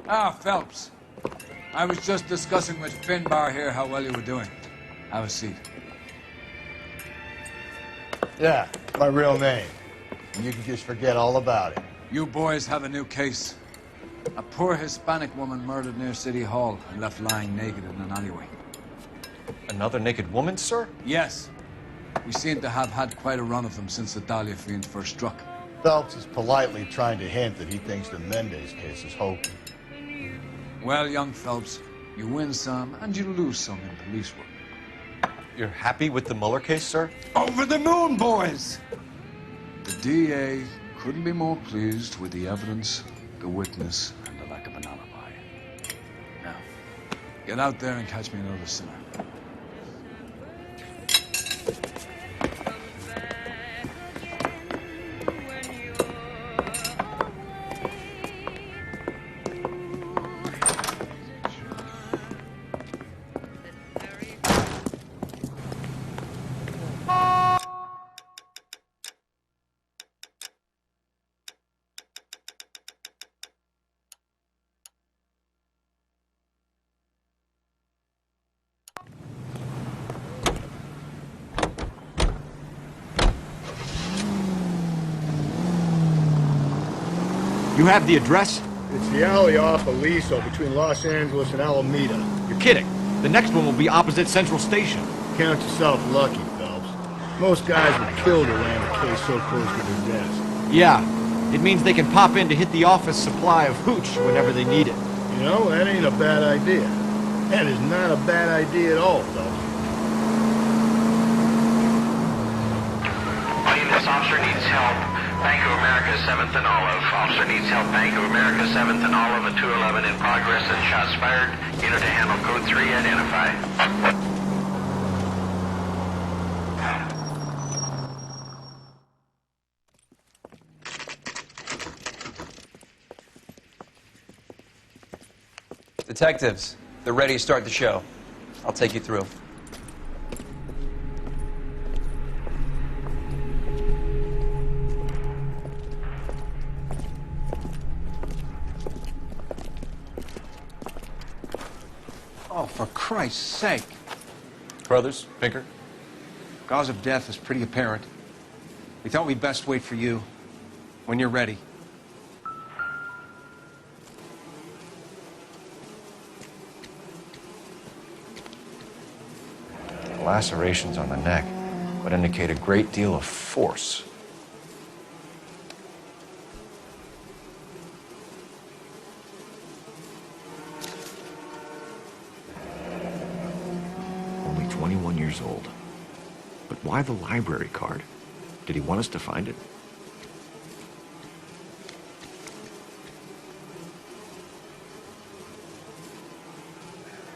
Ah, Phelps. I was just discussing with Finbar here how well you were doing. Have a seat. Yeah, my real name. And you can just forget all about it. You boys have a new case. A poor Hispanic woman murdered near City Hall and left lying naked in an alleyway. Another naked woman, sir? Yes. We seem to have had quite a run of them since the Dahlia fiend first struck. Phelps is politely trying to hint that he thinks the Mendez case is hopeless. Well, young Phelps, you win some and you lose some in police work. You're happy with the Mueller case, sir? Over the moon, boys! The DA couldn't be more pleased with the evidence, the witness, and the lack of an alibi. Now, get out there and catch me another sinner. You have the address? It's the alley off Aliso between Los Angeles and Alameda. You're kidding. The next one will be opposite Central Station. Count yourself lucky, Phelps. Most guys would kill to land a case so close to their desk. Yeah. It means they can pop in to hit the office supply of hooch whenever they need it. You know, that ain't a bad idea. That is not a bad idea at all, Phelps. This officer needs help. Bank of America 7th and Olive. Officer needs help. Bank of America 7th and Olive at 211 in progress and shots fired. Unit to handle code 3, identify. Detectives, they're ready to start the show. I'll take you through. Oh, for Christ's sake. Brothers, Pinker? Cause of death is pretty apparent. We thought we'd best wait for you. When you're ready. The lacerations on the neck would indicate a great deal of force. Only 21 years old. But why the library card? Did he want us to find it?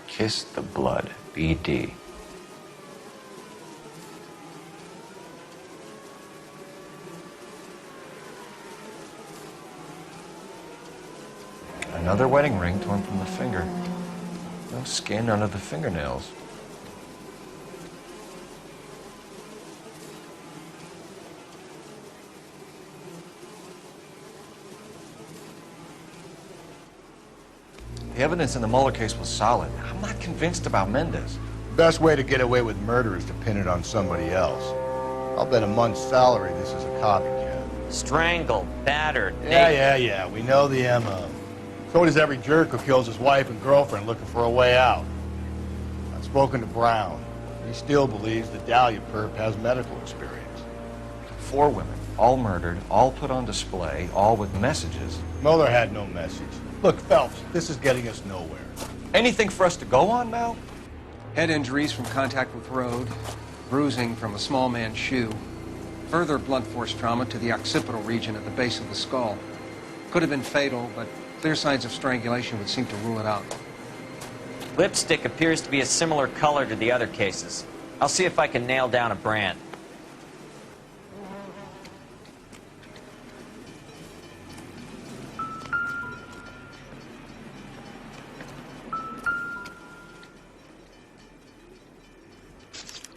Kiss the blood, BD. Another wedding ring torn from the finger. No skin under the fingernails. The evidence in the Mueller case was solid. I'm not convinced about Mendez. The best way to get away with murder is to pin it on somebody else. I'll bet a month's salary this is a copycat. Strangled, battered, Yeah, we know the MO. So does every jerk who kills his wife and girlfriend looking for a way out. I've spoken to Brown. He still believes the Dahlia perp has medical experience. 4 women, all murdered, all put on display, all with messages. Mueller had no message. Look, Phelps, this is getting us nowhere. Anything for us to go on now? Head injuries from contact with road, bruising from a small man's shoe, further blunt force trauma to the occipital region at the base of the skull. Could have been fatal, but clear signs of strangulation would seem to rule it out. Lipstick appears to be a similar color to the other cases. I'll see if I can nail down a brand.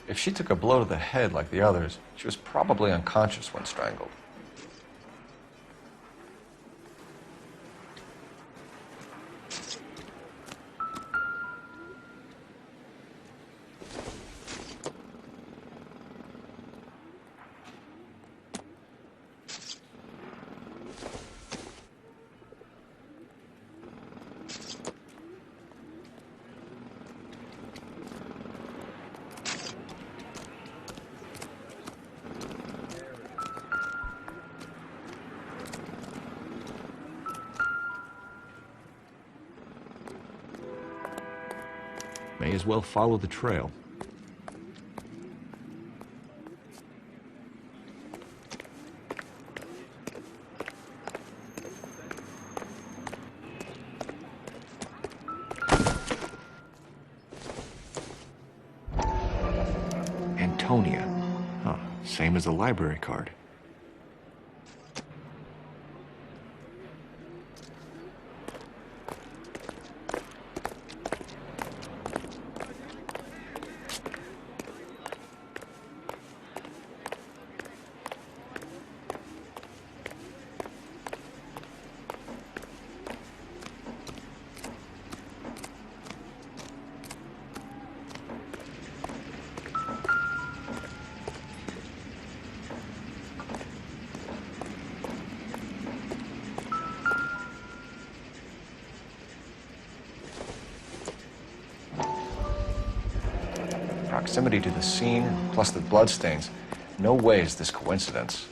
If she took a blow to the head like the others, she was probably unconscious when strangled. May as well follow the trail. Antonia. Huh, same as the library card. Proximity to the scene, plus the bloodstains. No way is this coincidence.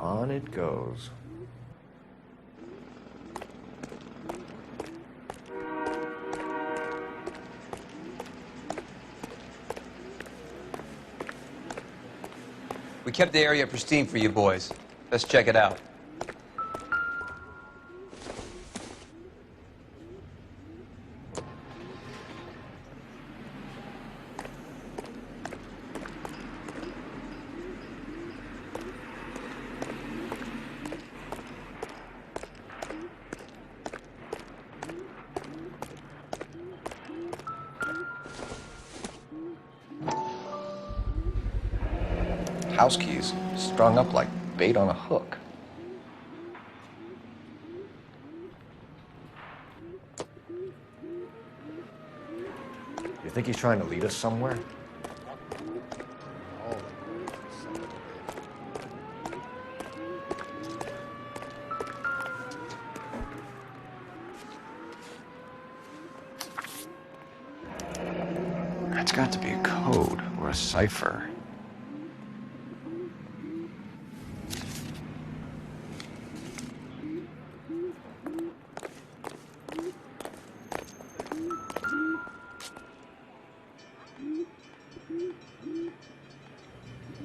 On it goes. We kept the area pristine for you boys. Let's check it out. House keys strung up like bait on a hook. You think he's trying to lead us somewhere? That's got to be a code or a cipher.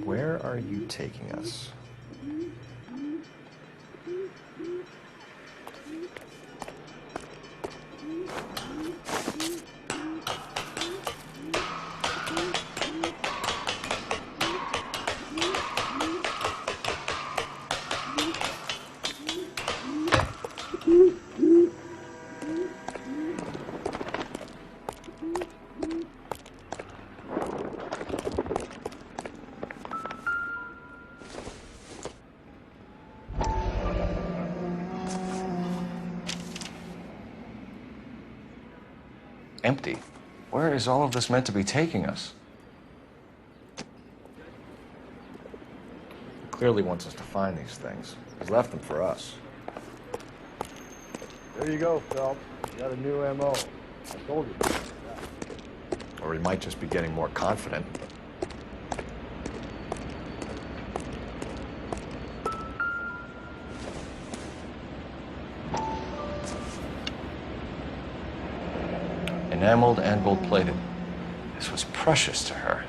Where are you taking us? Empty. Where is all of this meant to be taking us? He clearly wants us to find these things. He's left them for us. There you go, Phelps. You got a new MO. I told you. Or he might just be getting more confident. Enameled and gold-plated. This was precious to her.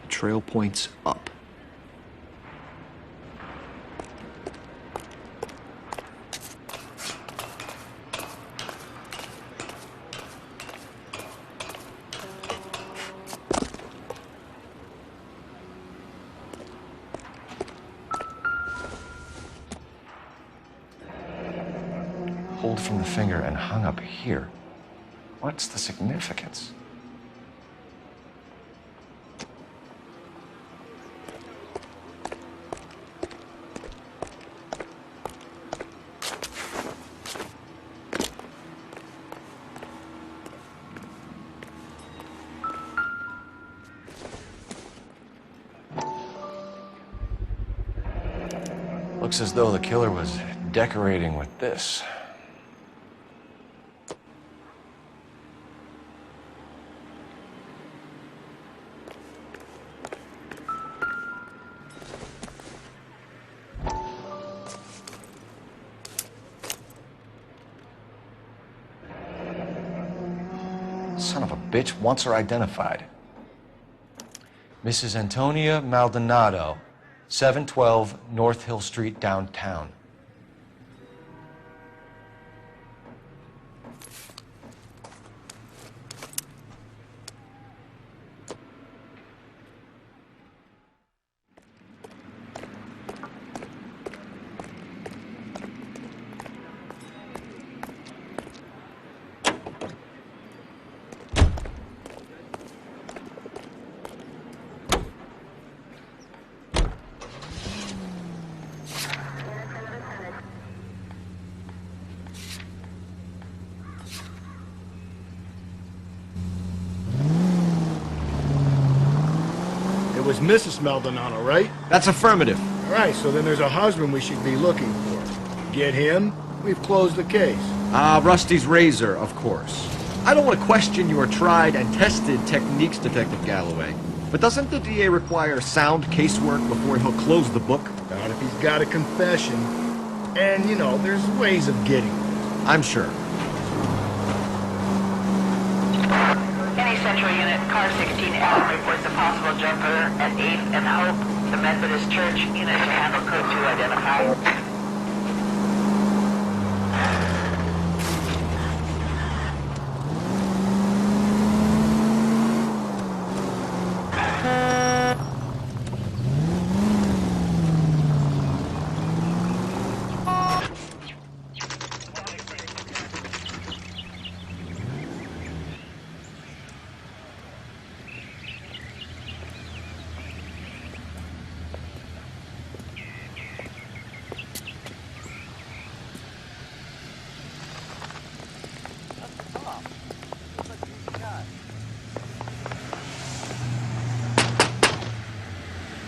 The trail points up. Pulled from the finger and hung up here. What's the significance? Looks as though the killer was decorating with this. Son of a bitch wants her identified. Mrs. Antonia Maldonado, 712 North Hill Street, downtown. It was Mrs. Maldonado, right? That's affirmative. All right, so then there's a husband we should be looking for. Get him, we've closed the case. Rusty's razor, of course. I don't want to question your tried and tested techniques, Detective Galloway. But doesn't the DA require sound casework before he'll close the book? Not if he's got a confession. And, you know, there's ways of getting it. I'm sure. Any Central Unit, car 16L reports a possible jumper at 8th and Hope. The Methodist Church unit to handle code 2 identified.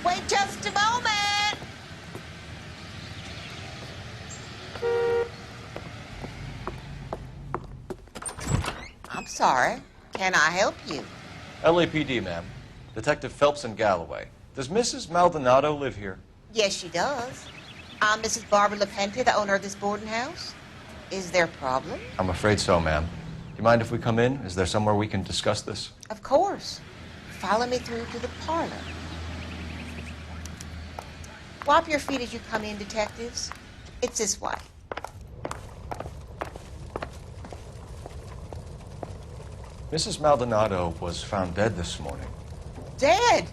Wait just a moment. I'm sorry. Can I help you? LAPD, ma'am. Detective Phelps and Galloway. Does Mrs. Maldonado live here? Yes, she does. I'm Mrs. Barbara LaPente, the owner of this boarding house. Is there a problem? I'm afraid so, ma'am. Do you mind if we come in? Is there somewhere we can discuss this? Of course. Follow me through to the parlor. Wipe your feet as you come in, detectives. It's this way. Mrs. Maldonado was found dead this morning. Dead?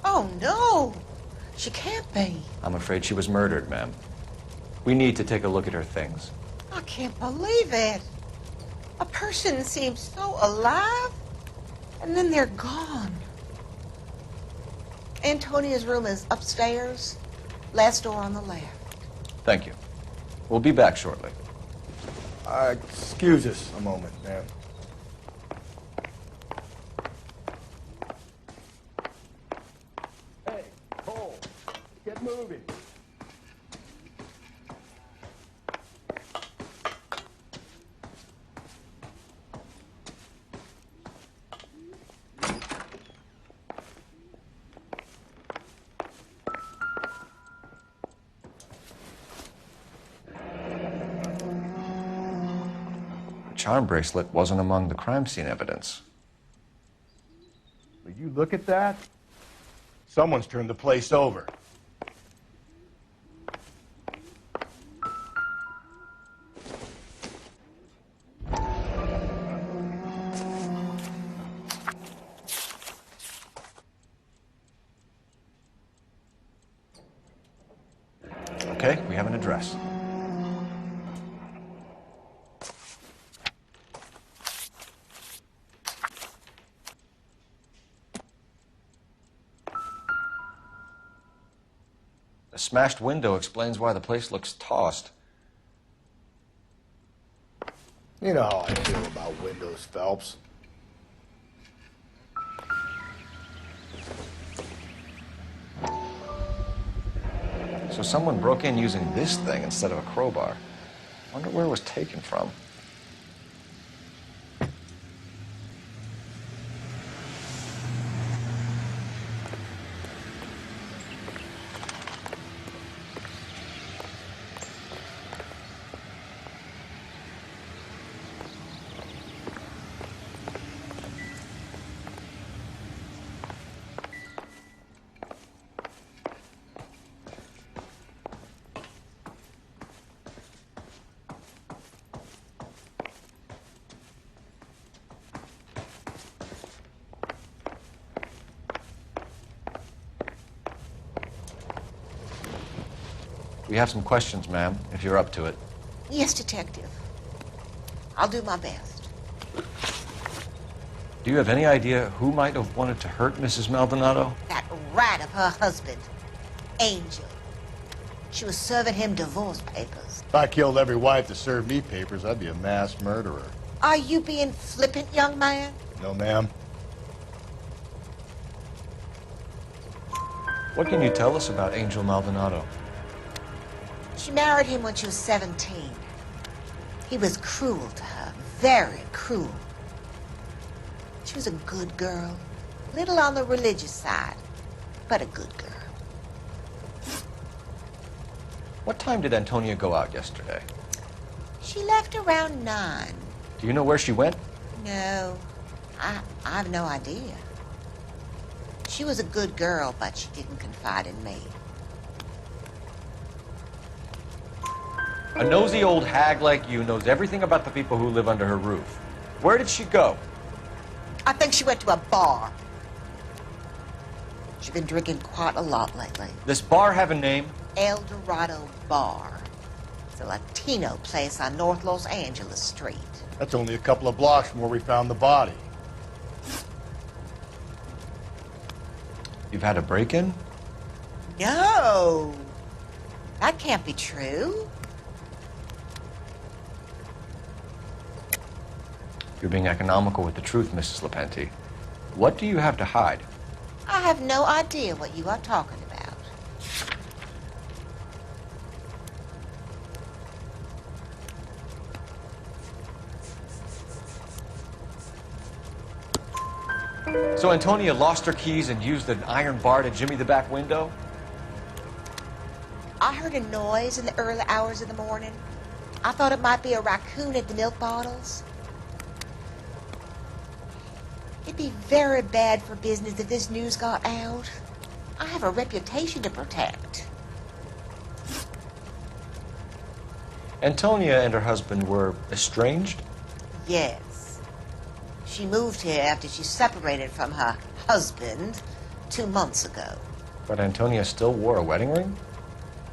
Oh, no. She can't be. I'm afraid she was murdered, ma'am. We need to take a look at her things. I can't believe it. A person seems so alive, and then they're gone. Antonia's room is upstairs, last door on the left. Thank you. We'll be back shortly. Excuse us a moment, ma'am. Hey, Cole, get moving. The charm bracelet wasn't among the crime scene evidence. Will you look at that? Someone's turned the place over. Okay, we have an address. The smashed window explains why the place looks tossed. You know how I feel about windows, Phelps. So someone broke in using this thing instead of a crowbar. Wonder where it was taken from. We have some questions, ma'am, if you're up to it. Yes, Detective. I'll do my best. Do you have any idea who might have wanted to hurt Mrs. Maldonado? That rat of her husband, Angel. She was serving him divorce papers. If I killed every wife to serve me papers, I'd be a mass murderer. Are you being flippant, young man? No, ma'am. What can you tell us about Angel Maldonado? She married him when she was 17. He was cruel to her, very cruel. She was a good girl, little on the religious side, but a good girl. What time did Antonia go out yesterday? She left around 9. Do you know where she went? No, I have no idea. She was a good girl, but she didn't confide in me. A nosy old hag like you knows everything about the people who live under her roof. Where did she go? I think she went to a bar. She's been drinking quite a lot lately. This bar have a name? El Dorado Bar. It's a Latino place on North Los Angeles Street. That's only a couple of blocks from where we found the body. You've had a break-in? No! That can't be true. You're being economical with the truth, Mrs. Lepenti. What do you have to hide? I have no idea what you are talking about. So Antonia lost her keys and used an iron bar to jimmy the back window? I heard a noise in the early hours of the morning. I thought it might be a raccoon at the milk bottles. It'd be very bad for business if this news got out. I have a reputation to protect. Antonia and her husband were estranged? Yes. She moved here after she separated from her husband 2 months ago. But Antonia still wore a wedding ring?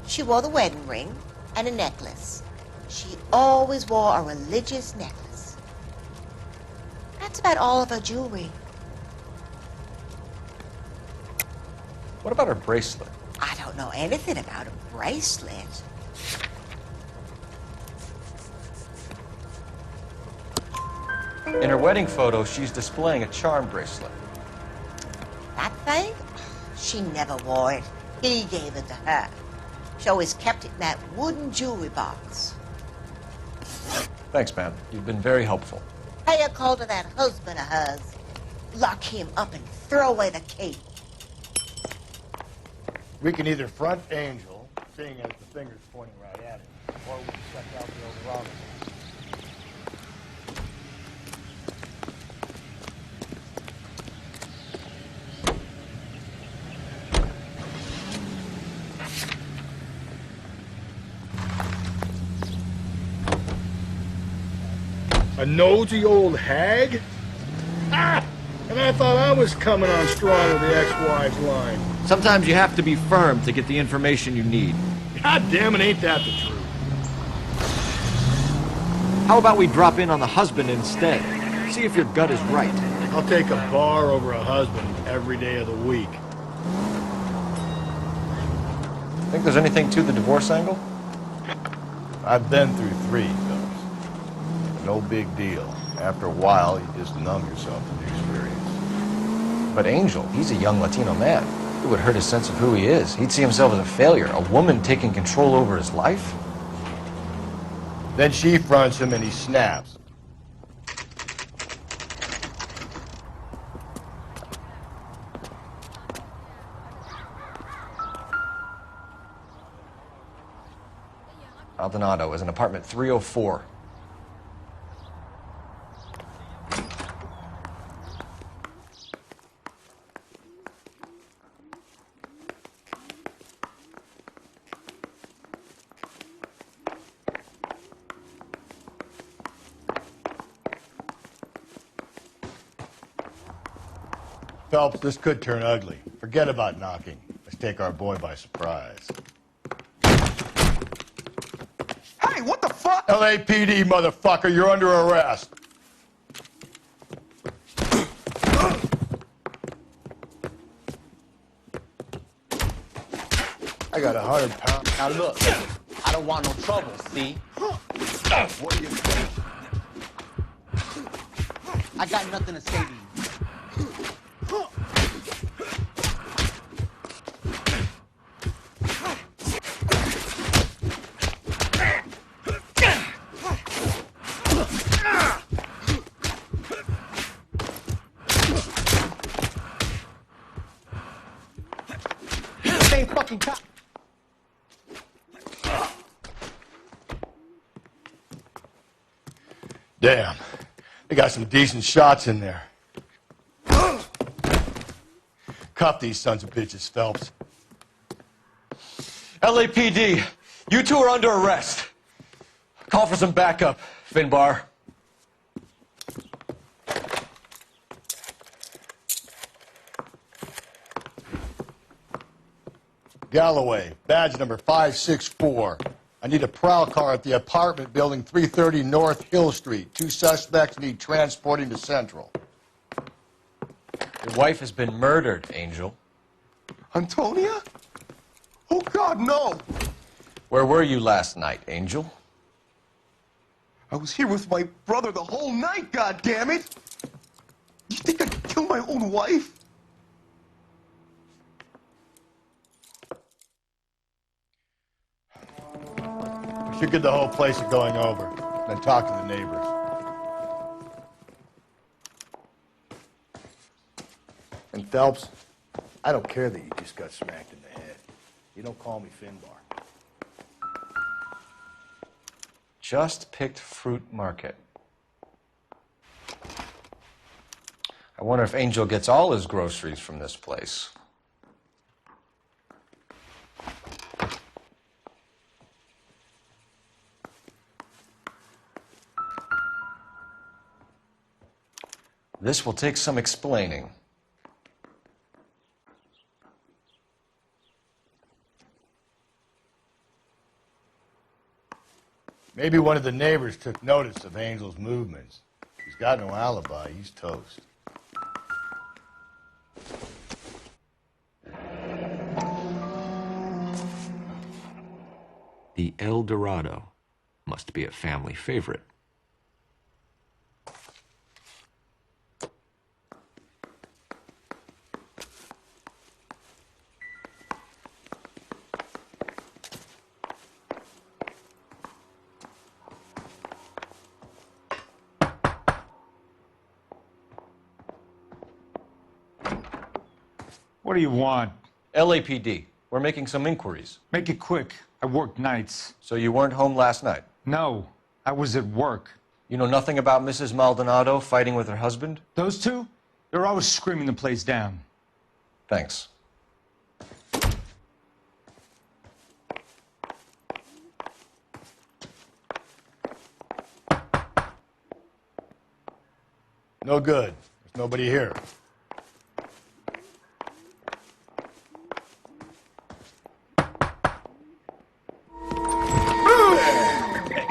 She wore the wedding ring and a necklace. She always wore a religious necklace. That's about all of her jewelry. What about her bracelet? I don't know anything about a bracelet. In her wedding photo, she's displaying a charm bracelet. That thing? She never wore it. He gave it to her. She always kept it in that wooden jewelry box. Thanks, ma'am. You've been very helpful. Pay a call to that husband of hers. Lock him up and throw away the key. We can either front Angel, seeing as the finger's pointing right at him, or we can check out the El Dorado. A nosy old hag? Ah! And I thought I was coming on strong with the ex-wife's line. Sometimes you have to be firm to get the information you need. God damn it, ain't that the truth? How about we drop in on the husband instead? See if your gut is right. I'll take a bar over a husband every day of the week. Think there's anything to the divorce angle? I've been through 3, Phillips. No big deal. After a while, you just numb yourself to the experience. But Angel, he's a young Latino man. It would hurt his sense of who he is. He'd see himself as a failure, a woman taking control over his life. Then she fronts him and he snaps. Maldonado is in apartment 304. Phelps, this could turn ugly. Forget about knocking. Let's take our boy by surprise. Hey, what the fuck? LAPD, motherfucker, you're under arrest. I got 100 pounds. Now look, I don't want no trouble, see? What do you think? I got nothing to say to you. Same fucking cop. Damn, they got some decent shots in there. Cuff these sons of bitches, Phelps. LAPD, you two are under arrest. Call for some backup, Finbar. Galloway, badge number 564. I need a prowl car at the apartment building 330 North Hill Street. 2 suspects need transporting to Central. Your wife has been murdered, Angel. Antonia? Oh, God, no. Where were you last night, Angel? I was here with my brother the whole night, goddammit! You think I'd kill my own wife? We should get the whole place going over, then talk to the neighbors. And Phelps, I don't care that you just got smacked in the head. You don't call me Finbar. Just picked Fruit Market. I wonder if Angel gets all his groceries from this place. This will take some explaining. Maybe one of the neighbors took notice of Angel's movements. He's got no alibi. He's toast. The El Dorado must be a family favorite. What do you want? LAPD. We're making some inquiries. Make it quick. I work nights. So you weren't home last night? No, I was at work. You know nothing about Mrs. Maldonado fighting with her husband? Those two? They're always screaming the place down. Thanks. No good. There's nobody here.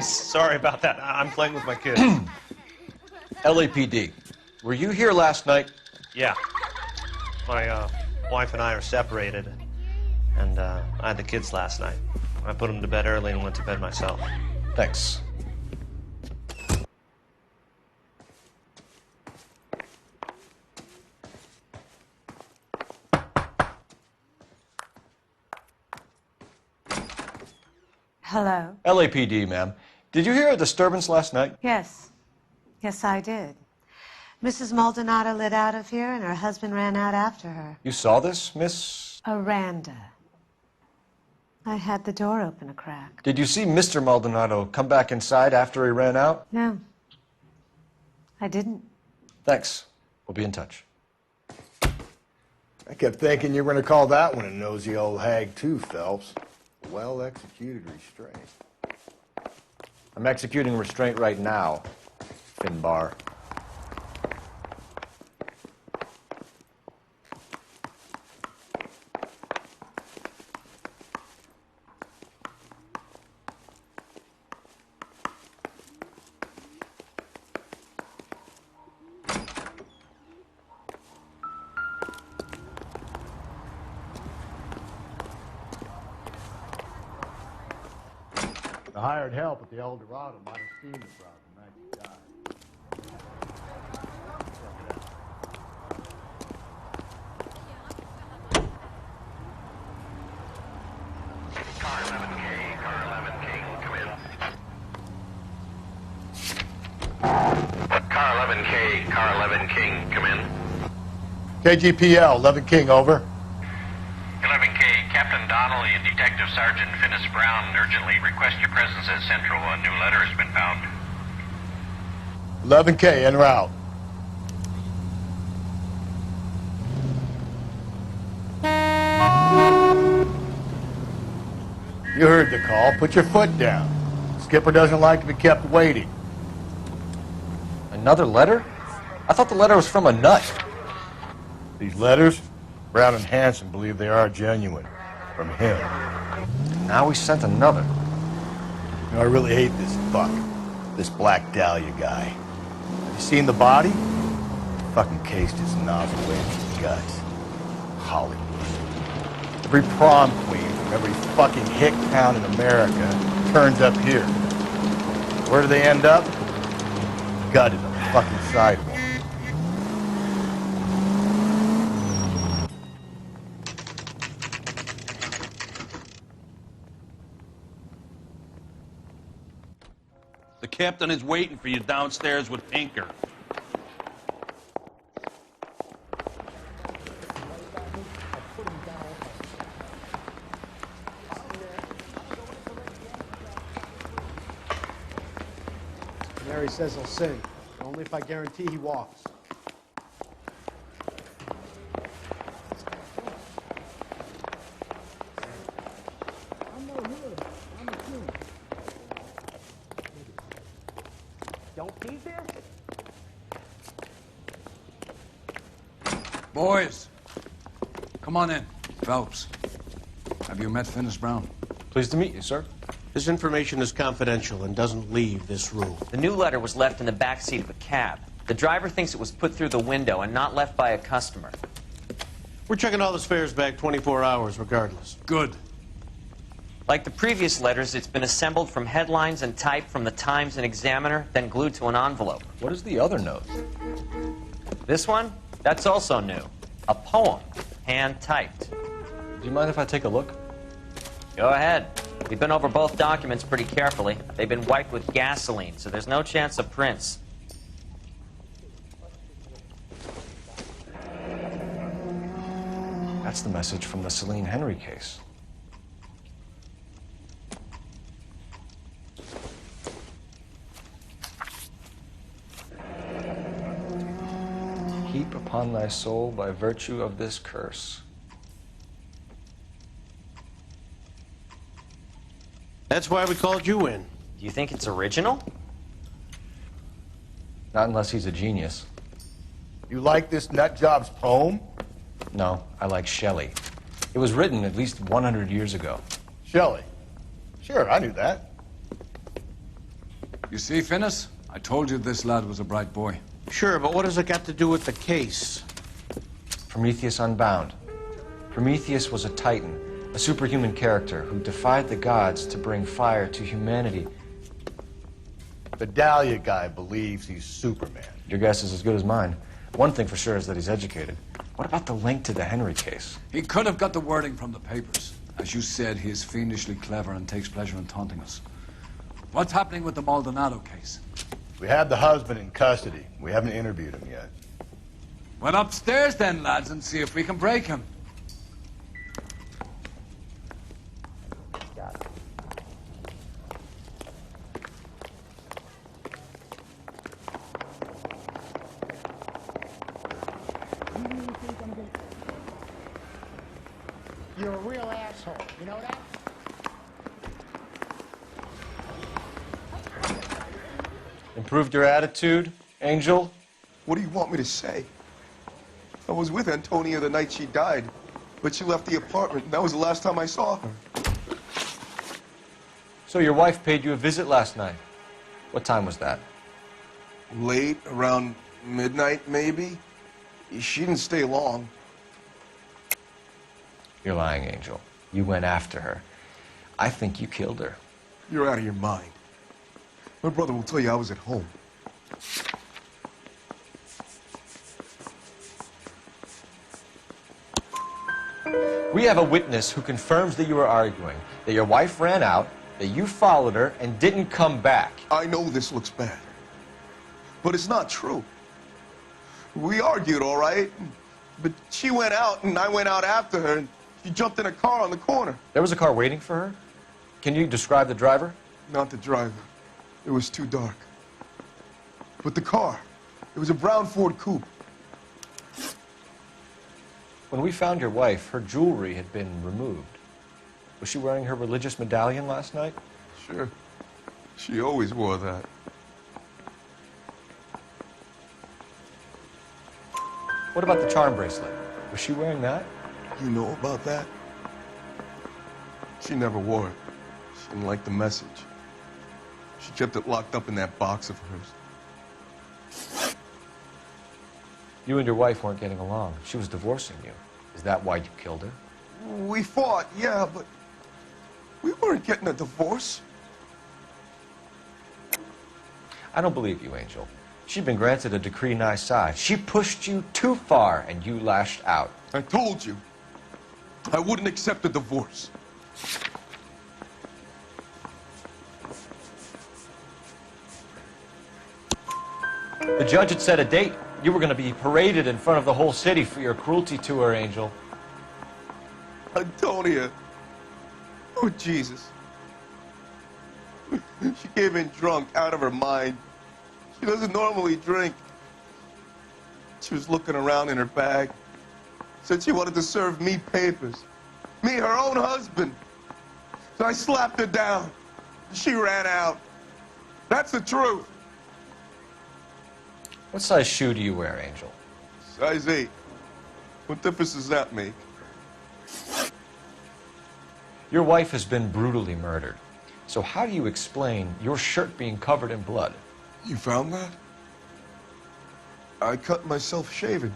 Sorry about that. I'm playing with my kids. LAPD. Were you here last night? Yeah. My wife and I are separated, and I had the kids last night. I put them to bed early and went to bed myself. Thanks. Hello? LAPD, ma'am. Did you hear a disturbance last night? Yes. Yes, I did. Mrs. Maldonado lit out of here, and her husband ran out after her. You saw this, Miss? Aranda. I had the door open a crack. Did you see Mr. Maldonado come back inside after he ran out? No. I didn't. Thanks. We'll be in touch. I kept thinking you were going to call that one a nosy old hag too, Phelps. Well-executed restraint. I'm executing restraint right now, Finbar. The hired help at the El Dorado might have seen the problem the night you died. Car 11K, car 11K, come in. Car 11K, car 11 King, come in. KGPL, 11 King, over. 11K, Captain Donnelly and Detective Sergeant Finis Brown urgently request your presence at Central. A new letter has been found. 11K, en route. You heard the call. Put your foot down. Skipper doesn't like to be kept waiting. Another letter? I thought the letter was from a nut. These letters, Brown and Hanson believe they are genuine. From him. Now we sent another. You know, I really hate this fuck. This Black Dahlia guy. Have you seen the body? Fucking cased his nozzle away from his guts. Hollywood. Every prom queen from every fucking hick town in America turns up here. Where do they end up? Gutted on the fucking sidewalk. The captain is waiting for you downstairs with Pinker. Mary says he'll sing, but only if I guarantee he walks. Don't be there? Boys, come on in. Phelps, have you met Finis Brown? Pleased to meet you, sir. This information is confidential and doesn't leave this room. The new letter was left in the back seat of a cab. The driver thinks it was put through the window and not left by a customer. We're checking all the spares back 24 hours regardless. Good. Like the previous letters, it's been assembled from headlines and typed from the Times and Examiner, then glued to an envelope. What is the other note? This one? That's also new. A poem, hand-typed. Do you mind if I take a look? Go ahead. We've been over both documents pretty carefully. They've been wiped with gasoline, so there's no chance of prints. That's the message from the Celine Henry case. Heap upon thy soul by virtue of this curse. That's why we called you in. Do you think it's original? Not unless he's a genius. You like this nutjob's poem? No, I like Shelley. It was written at least 100 years ago. Shelley? Sure, I knew that. You see, Finis? I told you this lad was a bright boy. Sure, but what has it got to do with the case? Prometheus Unbound. Prometheus was a titan, a superhuman character who defied the gods to bring fire to humanity. The Dahlia guy believes he's Superman. Your guess is as good as mine. One thing for sure is that he's educated. What about the link to the Henry case? He could have got the wording from the papers. As you said, he is fiendishly clever and takes pleasure in taunting us. What's happening with the Maldonado case? We have the husband in custody. We haven't interviewed him yet. Well, upstairs then, lads, and see if we can break him. You're a real asshole. You know that? Improved your attitude, Angel? What do you want me to say? I was with Antonia the night she died, but she left the apartment, and that was the last time I saw her. So your wife paid you a visit last night. What time was that? Late, around midnight, maybe? She didn't stay long. You're lying, Angel. You went after her. I think you killed her. You're out of your mind. My brother will tell you I was at home. We have a witness who confirms that you were arguing, that your wife ran out, that you followed her, and didn't come back. I know this looks bad, but it's not true. We argued, all right, but she went out, and I went out after her, and she jumped in a car on the corner. There was a car waiting for her? Can you describe the driver? Not the driver. It was too dark. But the car, it was a brown Ford coupe. When we found your wife, her jewelry had been removed. Was she wearing her religious medallion last night? Sure. She always wore that. What about the charm bracelet? Was she wearing that? You know about that? She never wore it. She didn't like the message. She kept it locked up in that box of hers. You and your wife weren't getting along. She was divorcing you. Is that why you killed her? We fought, yeah, but we weren't getting a divorce. I don't believe you, Angel. She'd been granted a decree nisi. She pushed you too far, and you lashed out. I told you. I wouldn't accept a divorce. The judge had set a date. You were going to be paraded in front of the whole city for your cruelty to her, Angel. Antonia. Oh, Jesus. She came in drunk, out of her mind. She doesn't normally drink. She was looking around in her bag. Said she wanted to serve me papers. Me, her own husband. So I slapped her down. She ran out. That's the truth. What size shoe do you wear, Angel? Size 8. What difference does that make? Your wife has been brutally murdered. So how do you explain your shirt being covered in blood? You found that? I cut myself shaving.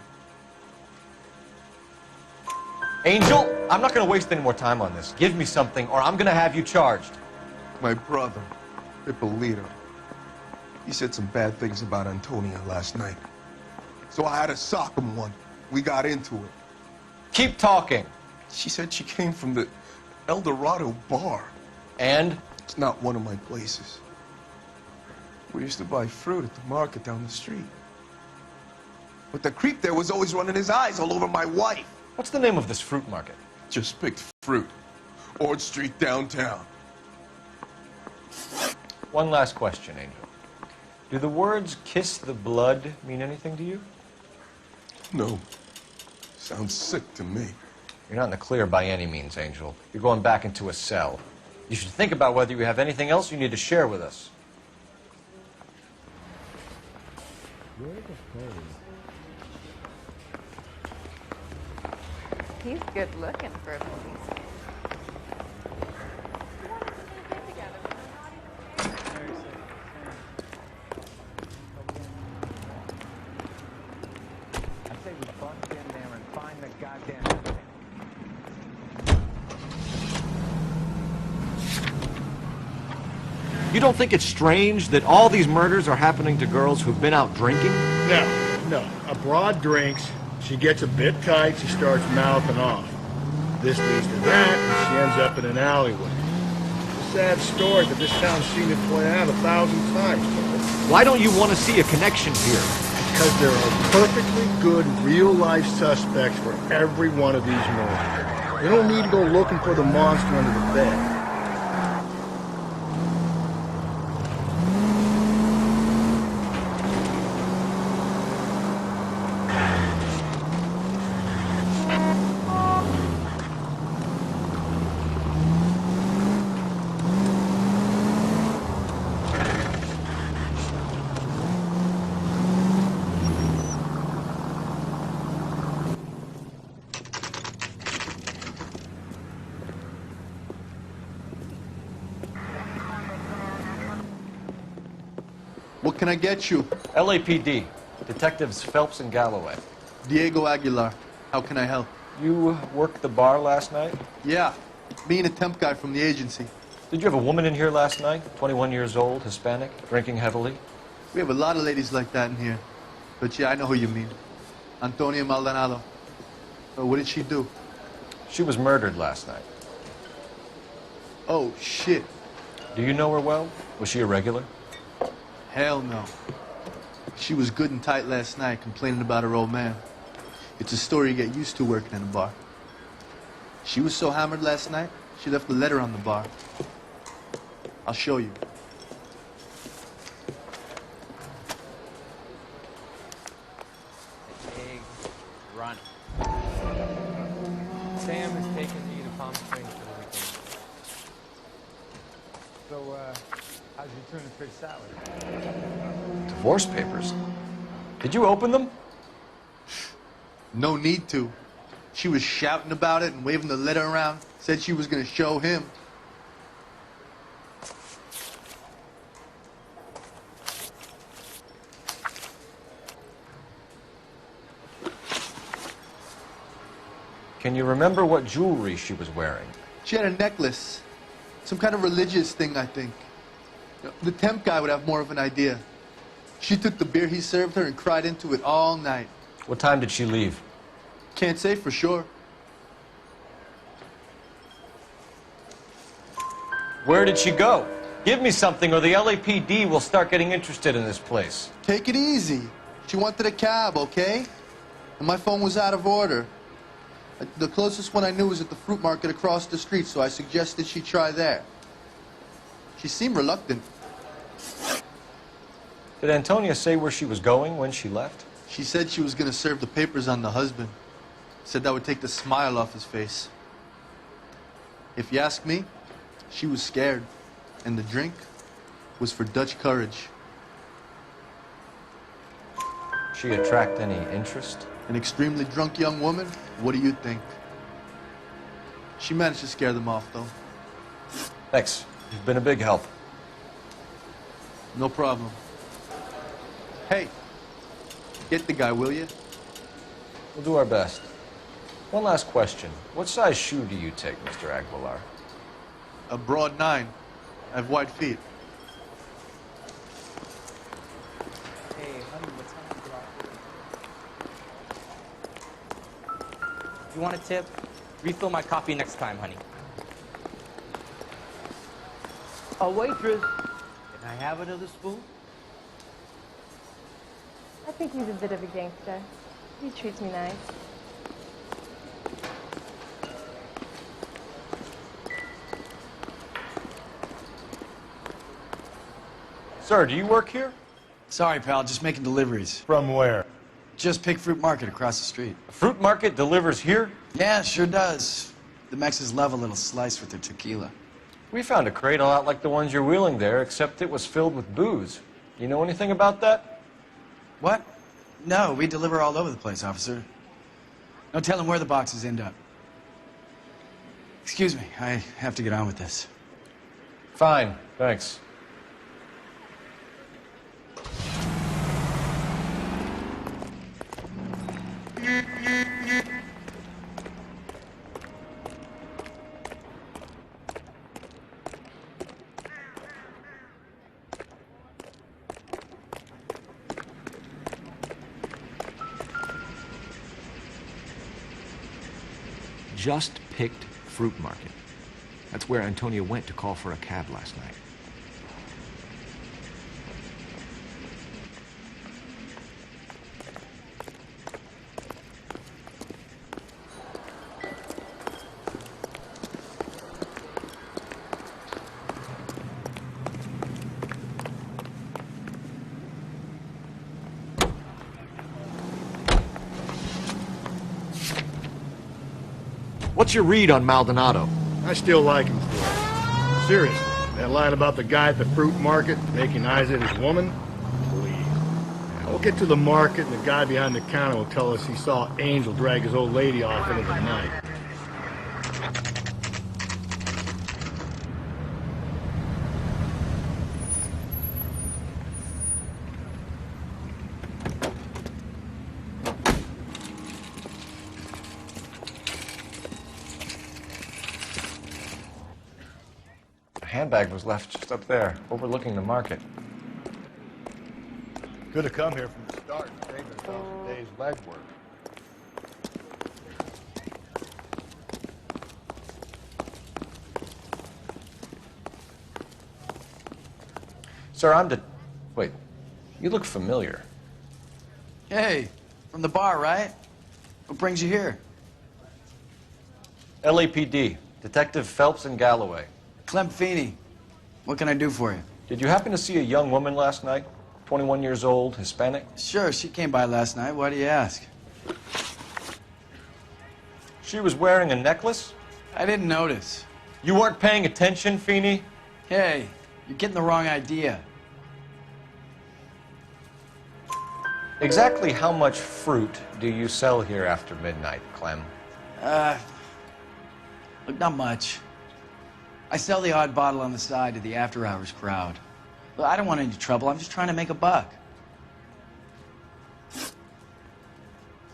Angel, I'm not going to waste any more time on this. Give me something, or I'm going to have you charged. My brother, Ippolito. He said some bad things about Antonia last night. So I had to sock him one. We got into it. Keep talking. She said she came from the El Dorado bar. And? It's not one of my places. We used to buy fruit at the market down the street. But the creep there was always running his eyes all over my wife. What's the name of this fruit market? Just picked fruit. Ord Street downtown. One last question, Angel. Do the words kiss the blood mean anything to you? No. Sounds sick to me. You're not in the clear by any means, Angel. You're going back into a cell. You should think about whether you have anything else you need to share with us. He's good looking for a policeman. I say we bust in there and find the goddamn evidence. You don't think it's strange that all these murders are happening to girls who've been out drinking? No. A broad drinks, she gets a bit tight, she starts mouthing off. This leads to that, and she ends up in an alleyway. It's a sad story, but this town's seen it play out 1,000 times. Why don't you want to see a connection here? Because there are perfectly good real-life suspects for every one of these murders. You don't need to go looking for the monster under the bed. What can I get you? LAPD. Detectives Phelps and Galloway. Diego Aguilar. How can I help? You worked the bar last night? Yeah. Me and a temp guy from the agency. Did you have a woman in here last night? 21 years old, Hispanic, drinking heavily? We have a lot of ladies like that in here. But yeah, I know who you mean. Antonia Maldonado. What did she do? She was murdered last night. Oh, shit. Do you know her well? Was she a regular? Hell no. She was good and tight last night, complaining about her old man. It's a story you get used to working in a bar. She was so hammered last night, she left a letter on the bar. I'll show you. Big run. Sam is taking me to Palm Springs for the weekend. So, how'd you turn the fish salad? Divorce papers? Did you open them? No need to. She was shouting about it and waving the letter around. Said she was going to show him. Can you remember what jewelry she was wearing? She had a necklace. Some kind of religious thing, I think. The temp guy would have more of an idea. She took the beer he served her and cried into it all night. What time did she leave? Can't say for sure. Where did she go? Give me something or the LAPD will start getting interested in this place. Take it easy. She wanted a cab, okay? And my phone was out of order. The closest one I knew was at the fruit market across the street, so I suggested she try there. She seemed reluctant. Did Antonia say where she was going when she left? She said she was going to serve the papers on the husband. Said that would take the smile off his face. If you ask me, she was scared. And the drink was for Dutch courage. She attract any interest? An extremely drunk young woman? What do you think? She managed to scare them off, though. Thanks. You've been a big help. No problem. Hey, get the guy, will you? We'll do our best. One last question. What size shoe do you take, Mr. Aguilar? A broad 9. I have wide feet. Hey, honey, what time is it? You want a tip? Refill my coffee next time, honey. A waitress. Can I have another spoon? I think he's a bit of a gangster. He treats me nice. Sir, do you work here? Sorry, pal, just making deliveries. From where? Just Pig Fruit Market across the street. A fruit market delivers here? Yeah, sure does. The Mexes love a little slice with their tequila. We found a crate a lot like the ones you're wheeling there, except it was filled with booze. You know anything about that? What? No, we deliver all over the place, officer. No telling where the boxes end up. Excuse me, I have to get on with this. Fine, thanks. just picked Fruit Market. That's where Antonia went to call for a cab last night. What's your read on Maldonado? I still like him for it. Seriously, that line about the guy at the fruit market making eyes at his woman? Please. We'll get to the market and the guy behind the counter will tell us he saw Angel drag his old lady off into the night. Handbag was left just up there, overlooking the market. Could have come here from the start and saved ourselves a day's legwork. Sir, Wait, you look familiar. Hey, from the bar, right? What brings you here? LAPD, Detective Phelps and Galloway. Clem Feeney. What can I do for you? Did you happen to see a young woman last night? 21 years old, Hispanic? Sure, she came by last night. Why do you ask? She was wearing a necklace? I didn't notice. You weren't paying attention, Feeney? Hey, you're getting the wrong idea. Exactly how much fruit do you sell here after midnight, Clem? Look, not much. I sell the odd bottle on the side to the after-hours crowd. Look, I don't want any trouble. I'm just trying to make a buck.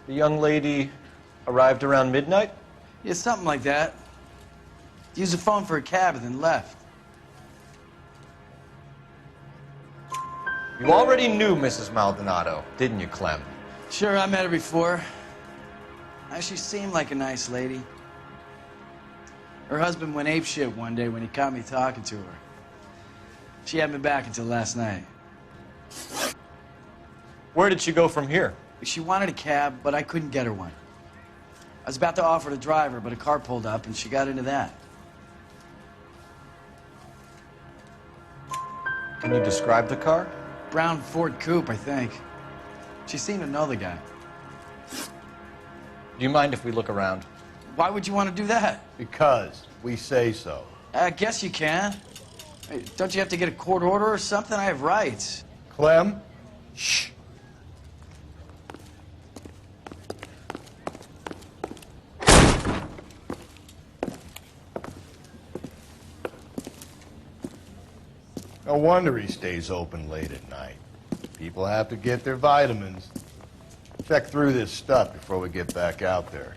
The young lady arrived around midnight? Yeah, something like that. Used the phone for a cab and then left. You already knew Mrs. Maldonado, didn't you, Clem? Sure, I met her before. She seemed like a nice lady. Her husband went apeshit one day when he caught me talking to her. She had me back until last night. Where did she go from here? She wanted a cab, but I couldn't get her one. I was about to offer to drive her, but a car pulled up and she got into that. Can you describe the car? Brown Ford Coupe, I think. She seemed to know the guy. Do you mind if we look around? Why would you want to do that? Because we say so. I guess you can. Hey, don't you have to get a court order or something? I have rights. Clem? Shh. No wonder he stays open late at night. People have to get their vitamins. Check through this stuff before we get back out there.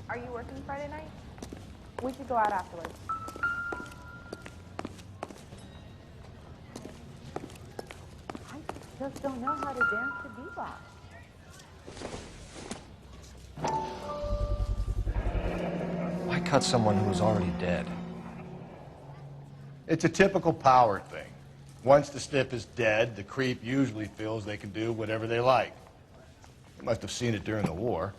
Are you working Friday night? We could go out afterwards. I just don't know how to dance to bebop. Why cut someone who was already dead? It's a typical power thing. Once the stiff is dead, the creep usually feels they can do whatever they like. They must have seen it during the war.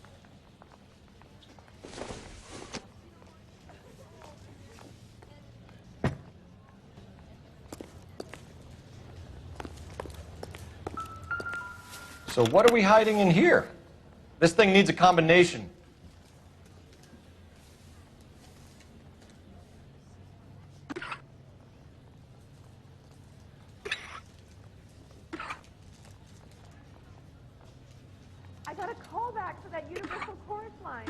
So what are we hiding in here? This thing needs a combination. I got a call back for that Universal Chorus line.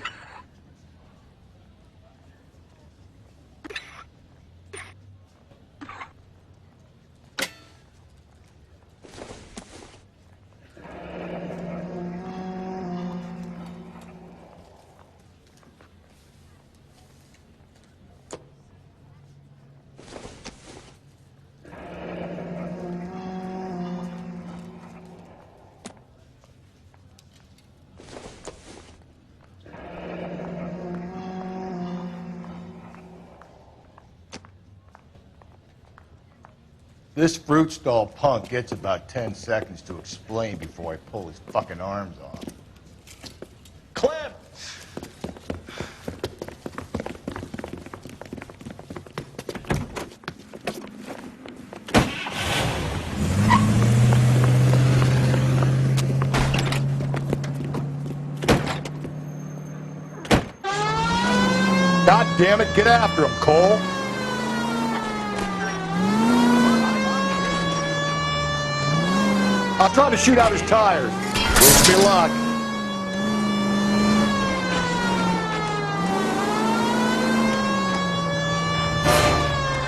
This fruit stall punk gets about 10 seconds to explain before I pull his fucking arms off. Clem! God damn it, get after him, Cole. I'll try to shoot out his tires. Wish me luck.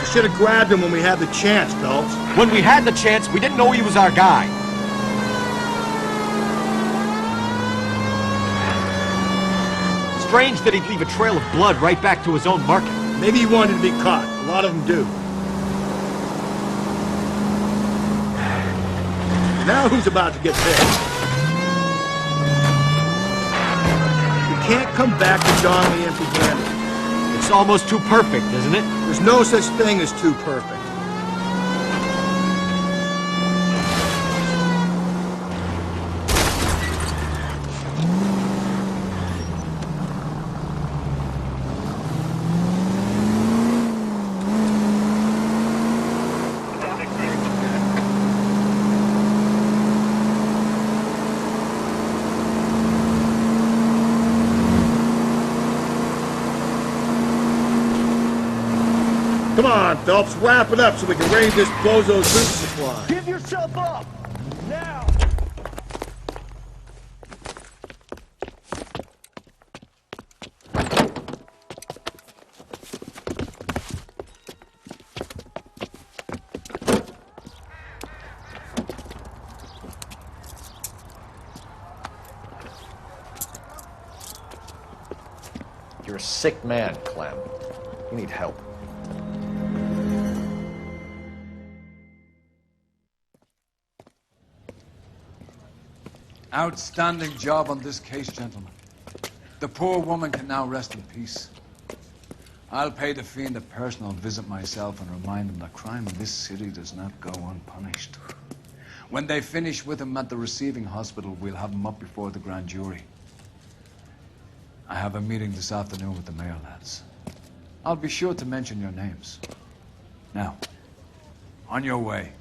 You should have grabbed him when we had the chance, Phelps. When we had the chance, we didn't know he was our guy. Strange that he'd leave a trail of blood right back to his own market. Maybe he wanted to be caught. A lot of them do. Now who's about to get pissed? You can't come back to Donnelly empty-handed. It's almost too perfect, isn't it? There's no such thing as too perfect. Come on, Phelps, wrap it up so we can raid this bozo's food supply. Give yourself up! Now! You're a sick man, Clem. You need help. Outstanding job on this case, gentlemen. The poor woman can now rest in peace. I'll pay the fiend a personal visit myself and remind him that crime in this city does not go unpunished. When they finish with him at the receiving hospital, we'll have him up before the grand jury. I have a meeting this afternoon with the mayor lads. I'll be sure to mention your names. Now, on your way.